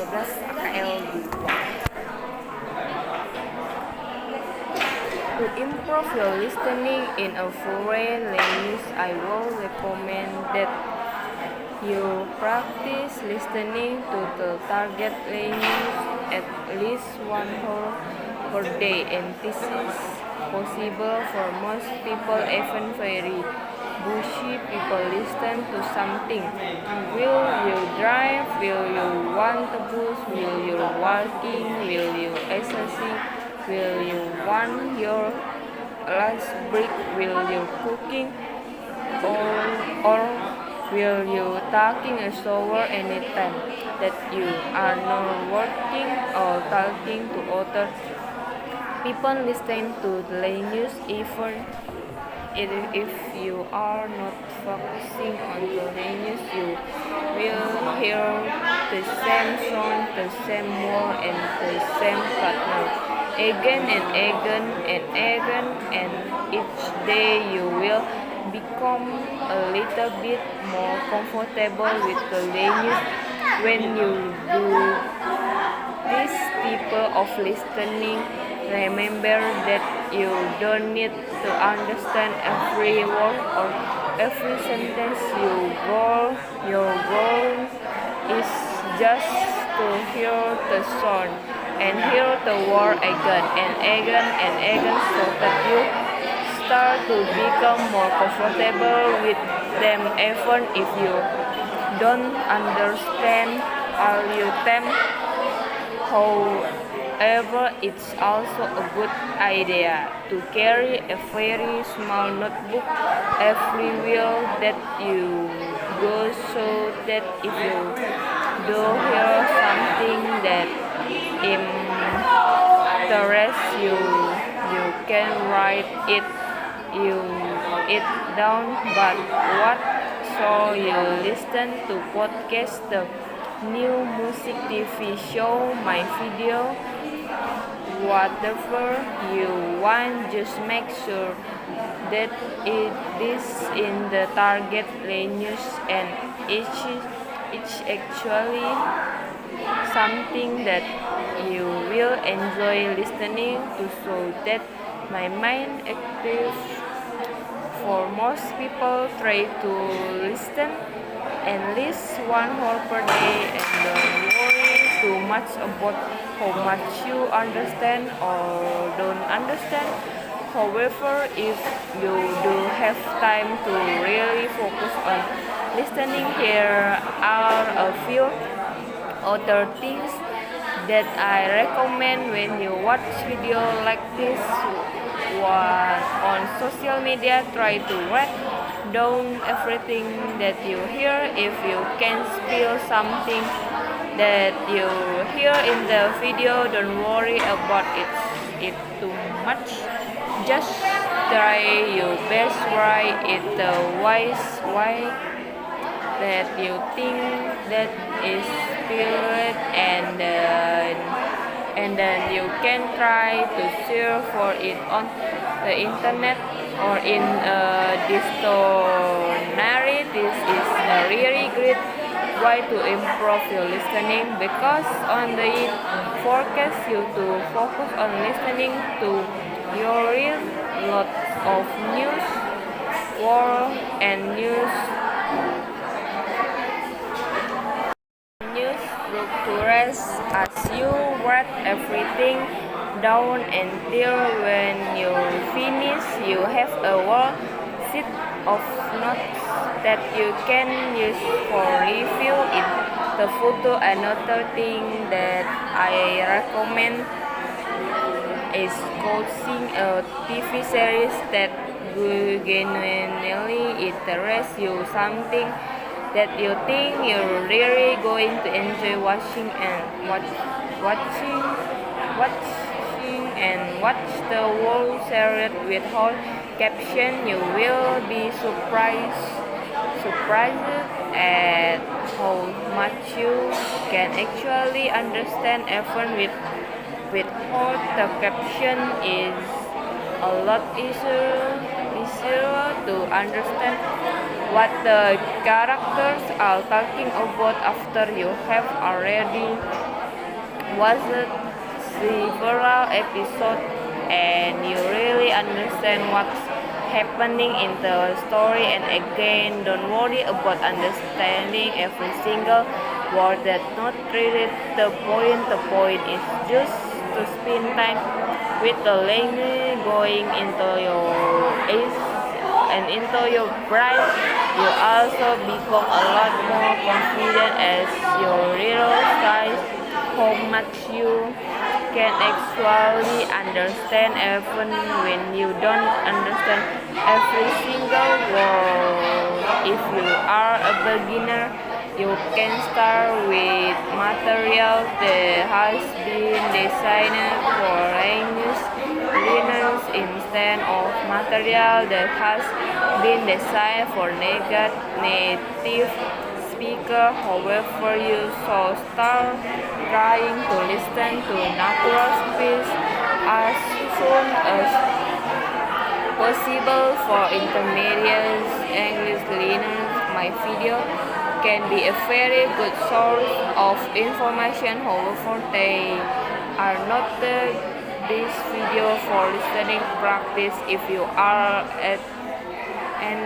AKL 2. To improve your listening in a foreign language, I will recommend that you practice listening to the target language at least 1 hour per day, and this is possible for most people. Even very busy people listen to something. Will you drive? Will you want a bus? Will you walking? Will you exercise? Will you want your lunch break? Will you cooking? Or will you taking a shower anytime that you are not working or talking to other people? Listen to the language even if you are not focusing on the language. You will hear the same sound, the same word, and the same pattern again and again and again, and each day you will become a little bit more comfortable with the language. When you do this type of listening, remember that you don't need to understand every word or every sentence. Your goal is just to hear the sound and hear the word again and again and again, so that you start to become more comfortable with them. Even if you don't understand all you them. However, it's also a good idea to carry a very small notebook everywhere that you go, so that if you do hear something that interests you, you can write it down. But what so you listen to podcast, the new music, TV show, my video, whatever you want, just make sure that it is in the target language, and it's actually something that you will enjoy listening to, so that my mind active. For most people, try to listen at least 1 hour per day, and don't worry too much about how much you understand or don't understand. However, if you do have time to really focus on listening, here are a few other things that I recommend when you watch video like this. One, on social media, try to write down everything that you hear. If you can spell something that you hear in the video, don't worry about it too much. Just try your best, write it the wise way that you think that is spelled, and then you can try to search for it on the internet or in a dictionary. This is a really great way to improve your listening, because on the forecast you to focus on listening to your real lot of news, world and news structures as you write everything down until when you finish you have a whole sheet of notes that you can use for review in the photo. Another thing that I recommend is watching a TV series that genuinely interests you, something that you think you're really going to enjoy watching, and watch the whole series without caption. You will be surprised at how much you can actually understand, even without the caption. Is a lot easier to understand what the characters are talking about after you have already watch several episodes and you really understand what's happening in the story. And again, don't worry about understanding every single word. That's not really the point. The point is just to spend time with the language going into your eyes and into your brain. You also become a lot more confident as you realize how much you can actually understand even when you don't understand every single word. If you are a beginner, you can start with material that has been designed for language learners instead of material that has been designed for native speaker. However, you should start trying to listen to natural speech as soon as possible. For intermediate English learners, my video can be a very good source of information. However, they are not the best video for listening practice. If you are at an